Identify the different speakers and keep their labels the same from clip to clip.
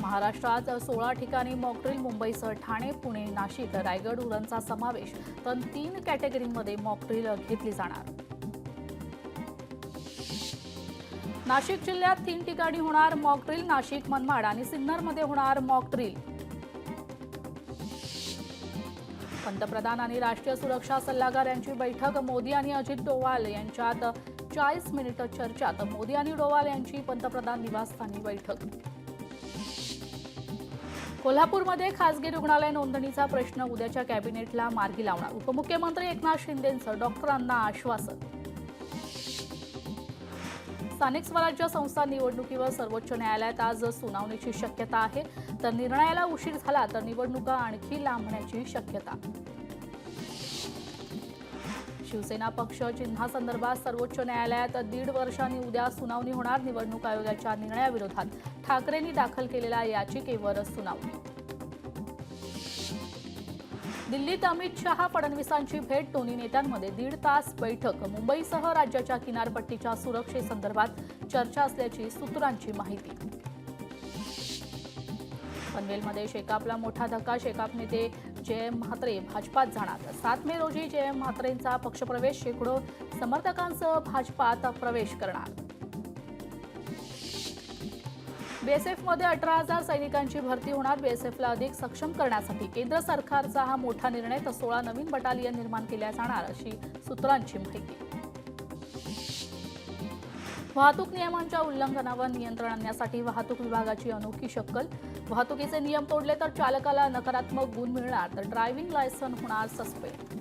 Speaker 1: महाराष्ट्रात 16 ठिकाणी मॉकड्रिल, मुंबईसह ठाणे, पुणे, नाशिक, रायगड, उरणचा समावेश. तर 3 कॅटेगरीमध्ये मॉकड्रिल घेतली जाणार. नाशिक जिल्ह्यात 3 ठिकाणी होणार मॉकड्रिल. नाशिक, मनमाड आणि सिन्नरमध्ये होणार मॉकड्रिल. पंतप्रधान आणि राष्ट्रीय सुरक्षा सल्लागार यांची बैठक. मोदी आणि अजित डोवाल यांच्यात 40 मिनिटं चर्चा. तर मोदी आणि डोवाल यांची पंतप्रधान निवासस्थानी बैठक. कोल्हापूरमध्ये खासगी रुग्णालय नोंदणीचा प्रश्न उद्याच्या कॅबिनेटला मार्गी लावणार. उपमुख्यमंत्री एकनाथ शिंदेंचं डॉक्टरांना आश्वासन. स्थानिक स्वराज्य संस्था निवडणुकीवर सर्वोच्च न्यायालयात आज सुनावणीची शक्यता आहे. तर निर्णयाला उशीर झाला तर निवडणुका आणखी लांबण्याची शक्यता. शिवसेना पक्ष चिन्हासंदर्भात सर्वोच्च न्यायालयात 1.5 वर्षांनी उद्या सुनावणी होणार. निवडणूक आयोगाच्या निर्णयाविरोधात ठाकरेंनी दाखल केलेल्या याचिकेवर सुनावणी. दिल्लीत अमित शहा फडणवीसांची भेट. दोन्ही नेत्यांमध्ये 1.5 तास बैठक. मुंबईसह राज्याच्या किनारपट्टीच्या सुरक्षेसंदर्भात चर्चा असल्याची सूत्रांची माहिती. पनवेलमध्ये शेकापला मोठा धक्का. शेकाप नेते जयंत म्हात्रे भाजपात जाणार. 7 मे रोजी जयंत म्हात्रेंचा पक्षप्रवेश. शेकडो समर्थकांसह भाजपात प्रवेश करणार. बीएसएफमध्ये 18,000 सैनिकांची भरती होणार. बीएसएफला अधिक सक्षम करण्यासाठी केंद्र सरकारचा हा मोठा निर्णय. तर 16 नवीन बटालियन निर्माण केल्या जाणार अशी सूत्रांची माहिती. वाहतूक नियमांच्या उल्लंघनावर नियंत्रण आणण्यासाठी वाहतूक विभागाची अनोखी शक्कल. वाहतुकीचे नियम तोडले तर चालकाला नकारात्मक गुण मिळणार. तर ड्रायव्हिंग लायसन होणार सस्पेंड.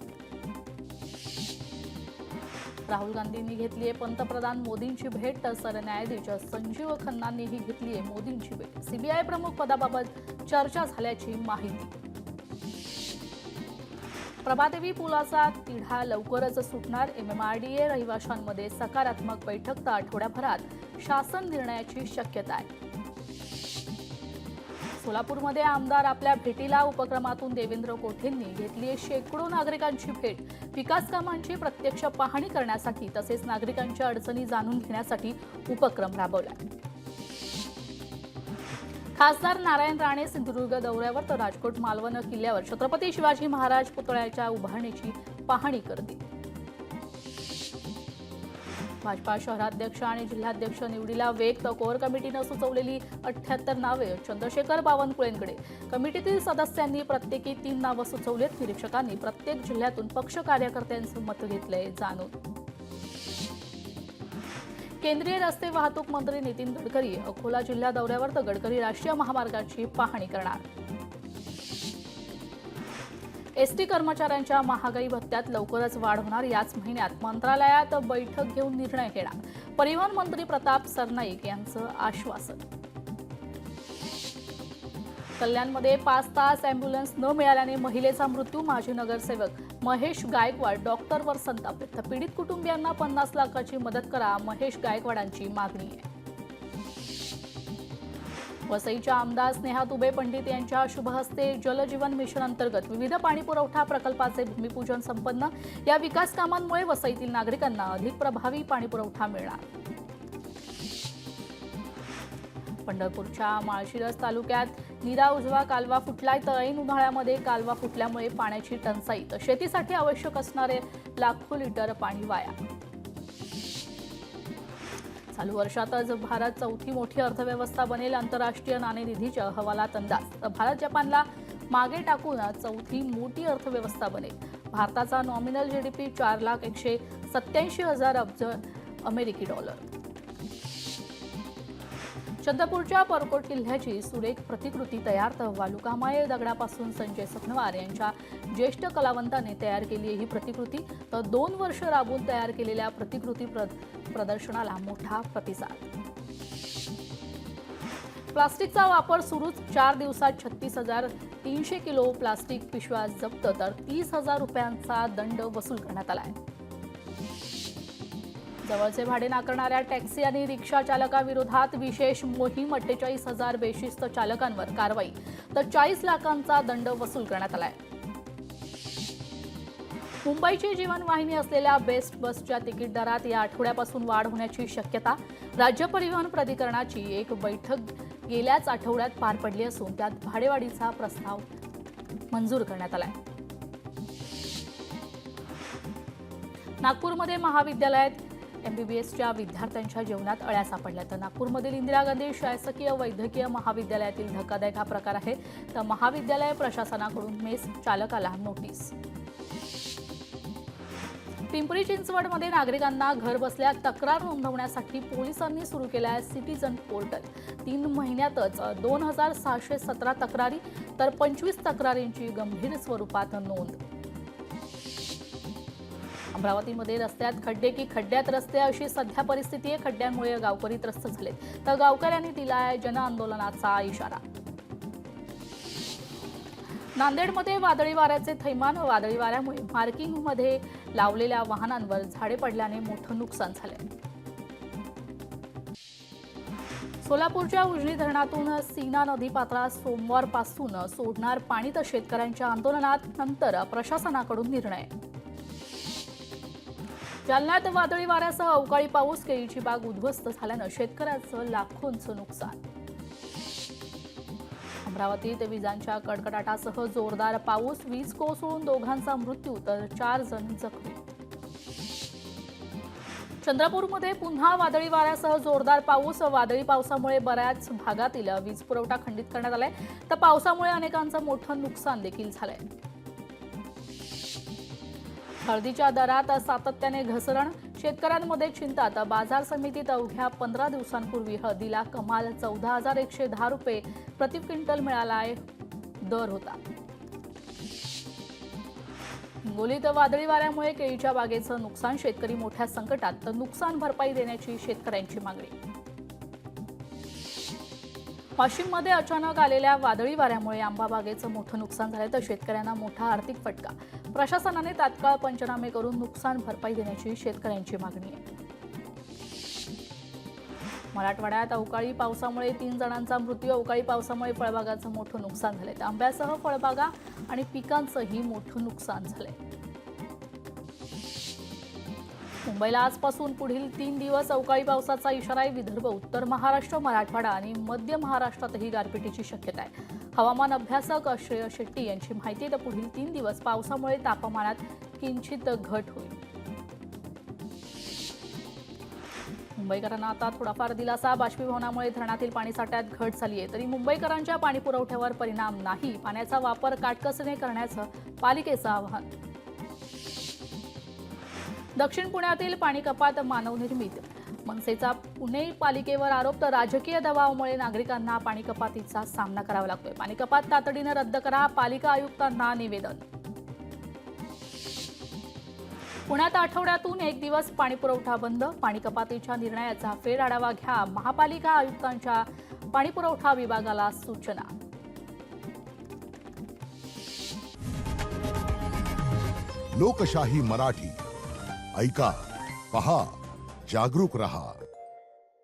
Speaker 1: राहुल गांधींनी घेतलीये पंतप्रधान मोदींची भेट. तर सरन्यायाधीश संजीव खन्नांनीही घेतलीये मोदींची भेट. सीबीआय प्रमुख पदाबाबत चर्चा झाल्याची माहिती. प्रभादेवी पुलाचा तिढा लवकरच सुटणार. MMRDA रहिवाशांमध्ये सकारात्मक बैठक. तर आठवड्याभरात शासन निर्णयाची शक्यता आहे. सोलापूरमध्ये आमदार आपल्या भेटीला. उपक्रमातून देवेंद्र कोठेंनी घेतली शेकडो नागरिकांची भेट. विकास कामांची प्रत्यक्ष पाहणी करण्यासाठी तसेच नागरिकांच्या अडचणी जाणून घेण्यासाठी उपक्रम राबवला. खासदार नारायण राणे सिंधुदुर्ग दौऱ्यावर. तर राजकोट मालवण किल्ल्यावर छत्रपती शिवाजी महाराज पुतळ्याच्या उभारणीची पाहणी करतील. भाजपा शहराध्यक्ष आणि जिल्हाध्यक्ष निवडीला वेग. तर कोर कमिटीनं सुचवलेली 78 नावे चंद्रशेखर बावनकुळेंकडे. कमिटीतील सदस्यांनी प्रत्येकी 3 नावं सुचवलीत. निरीक्षकांनी प्रत्येक जिल्ह्यातून पक्ष कार्यकर्त्यांचं मत घेतलंय जाणून. केंद्रीय रस्ते वाहतूक मंत्री नितीन गडकरी अकोला जिल्हा दौऱ्यावर. तर गडकरी राष्ट्रीय महामार्गाची पाहणी करणार. एसटी कर्मचाऱ्यांच्या महागाई भत्त्यात लवकरच वाढ होणार. याच महिन्यात मंत्रालयात बैठक घेऊन निर्णय घेणार. परिवहन मंत्री प्रताप सरनाईक यांचं आश्वासन. कल्याणमध्ये 5 तास अँब्युलन्स न मिळाल्याने महिलेचा मृत्यू. माजी नगरसेवक महेश गायकवाड डॉक्टरवर संतापले. तर पीडित कुटुंबियांना 50 लाखाची मदत करा, महेश गायकवाडांची मागणी आहे. वसईच्या आमदार स्नेहा दुबे पंडित यांच्या शुभ हस्ते जलजीवन मिशन अंतर्गत विविध पाणीपुरवठा प्रकल्पाचे भूमिपूजन संपन्न. या विकास कामांमुळे वसईतील नागरिकांना अधिक प्रभावी पाणीपुरवठा मिळणार. पंढरपूरच्या माळशिरस तालुक्यात नीरा उजवा कालवा फुटलाय. तर ऐन उन्हाळ्यामध्ये कालवा फुटल्यामुळे पाण्याची टंचाई. तर शेतीसाठी आवश्यक असणारे लाखो लिटर पाणी वाया. चालू वर्षातच भारत चौथी मोठी अर्थव्यवस्था बनेल. आंतरराष्ट्रीय नाणेनिधीच्या अहवालात अंदाज. तर भारत जपानला मागे टाकून चौथी मोठी अर्थव्यवस्था बनेल. भारताचा नॉमिनल GDP 4,187,000 अब्ज अमेरिकी डॉलर. चंद्रपूरच्या परकोट किल्ल्याची सुरेख प्रतिकृती तयार. तर वालुकामय दगडापासून संजय सखनवार यांच्या ज्येष्ठ कलावंताने तयार केली ही प्रतिकृती. तर 2 वर्ष राबून तयार केलेल्या प्रतिकृती प्रदर्शनाला मोठा प्रतिसाद. प्लास्टिकचा वापर सुरूच. 4 दिवसात 36,300 किलो प्लास्टिक पिशव्या जप्त. तर 30,000 रुपयांचा दंड वसूल करण्यात आलाय. जवळचे भाडे नाकारणाऱ्या टॅक्सी आणि रिक्षा चालकाविरोधात विशेष मोहीम. 48,000 बेशिस्त चालकांवर कारवाई. तर 40 लाखांचा दंड वसूल करण्यात आलाय. मुंबईची जीवनवाहिनी असलेल्या बेस्ट बसच्या तिकीट दरात या आठवड्यापासून वाढ होण्याची शक्यता. राज्य परिवहन प्राधिकरणाची एक बैठक गेल्याच आठवड्यात पार पडली असून त्यात भाडेवाढीचा प्रस्ताव मंजूर करण्यात आलाय. नागपूरमध्ये महाविद्यालयात MBBSच्या विद्यार्थ्यांच्या जेवणात अळ्या सापडल्या. तर नागपूरमधील इंदिरा गांधी शासकीय वैद्यकीय महाविद्यालयातील धक्कादायक हा प्रकार आहे. तर महाविद्यालय प्रशासनाकडून मेस चालकाला नोटीस. पिंपरी चिंचवडमध्ये नागरिकांना घरबसल्या तक्रार नोंदवण्यासाठी पोलिसांनी सुरू केला आहे सिटीजन पोर्टल. 3 महिन्यातच 2617 तक्रारी तर 25 तक्रारींची गंभीर स्वरूपात नोंद. अमरावतीमध्ये रस्त्यात खड्डे की खड्ड्यात रस्ते अशी सध्या परिस्थिती आहे. खड्ड्यांमुळे गावकरी त्रस्त झाले तर गावकऱ्यांनी दिलाय जनआंदोलनाचा इशारा. नांदेडमध्ये वादळी वाऱ्याचे थैमान. वादळी वाऱ्यामुळे मार्किंगमध्ये लावलेल्या वाहनांवर झाडे पडल्याने मोठं नुकसान झालंय. सोलापूरच्या उजनी धरणातून सीना नदीपात्रात सोमवारपासून सोडणार पाणी तर शेतकऱ्यांच्या आंदोलनात नंतर प्रशासनाकडून निर्णय. जालन्यात वादळी वाऱ्यासह अवकाळी पाऊस. केळीची बाग उद्ध्वस्त झाल्यानं शेतकऱ्याचं लाखोंचं नुकसान. अमरावतीत विजांच्या कडकडाटासह जोरदार पाऊस. वीज कोसळून दोघांचा मृत्यू तर 4 जण जखमी. चंद्रपूरमध्ये पुन्हा वादळी वाऱ्यासह जोरदार पाऊस. वादळी पावसामुळे बऱ्याच भागातील वीज पुरवठा खंडित करण्यात आलाय तर पावसामुळे अनेकांचं मोठं नुकसान देखील झालंय. हळदीच्या दरात सातत्याने घसरण. शेतकऱ्यांमध्ये चिंता. तर बाजार समितीत अवघ्या 15 दिवसांपूर्वी हळदीला कमाल 14,110 रुपये प्रति क्विंटल मिळालाय दर होता. हिंगोलीत वादळी वाऱ्यामुळे केळीच्या बागेचं नुकसान. शेतकरी मोठ्या संकटात तर नुकसान भरपाई देण्याची शेतकऱ्यांची मागणी. वाशिममध्ये अचानक आलेल्या वादळी वाऱ्यामुळे आंबा बागेचं मोठं नुकसान झालं तर शेतकऱ्यांना मोठा आर्थिक फटका. प्रशासनाने तात्काळ पंचनामे करून नुकसान भरपाई देण्याची शेतकऱ्यांची मागणी आहे. मराठवाड्यात अवकाळी पावसामुळे 3 जणांचा मृत्यू. अवकाळी पावसामुळे फळबागाचं मोठं नुकसान झालंय तर आंब्यासह फळबागा आणि पिकांचंही मोठं नुकसान झालंय. मुंबईला आजपासून पुढील 3 दिवस अवकाळी पावसाचा इशारा आहे. विदर्भ, उत्तर महाराष्ट्र, मराठवाडा आणि मध्य महाराष्ट्रातही गारपिटीची शक्यता आहे. हवामान अभ्यासक श्रेय शेट्टी यांची माहिती आहे. तर पुढील 3 दिवस पावसामुळे तापमानात किंचित घट होईल. मुंबईकरांना आता थोडाफार दिलासा. बाष्पीभवनामुळे धरणातील पाणीसाठ्यात घट झाली आहे तरी मुंबईकरांच्या पाणी पुरवठ्यावर परिणाम नाही. पाण्याचा वापर काटकसरीने करण्याचं पालिकेचं आवाहन. दक्षिण पुण्यातील पाणी कपात मानवनिर्मित. मनसेचा पुणे पालिकेवर आरोप. तर राजकीय दबावामुळे नागरिकांना पाणी कपातीचा सामना करावा लागतोय. पाणी कपात तातडीनं रद्द करा. पालिका आयुक्तांना निवेदन. पुण्यात आठवड्यातून 1 दिवस पाणीपुरवठा बंद. पाणी कपातीच्या निर्णयाचा फेरआढावा घ्या. महापालिका आयुक्तांच्या पाणीपुरवठा विभागाला सूचना.
Speaker 2: लोकशाही मराठी ऐका, पहा, जागरूक रहा.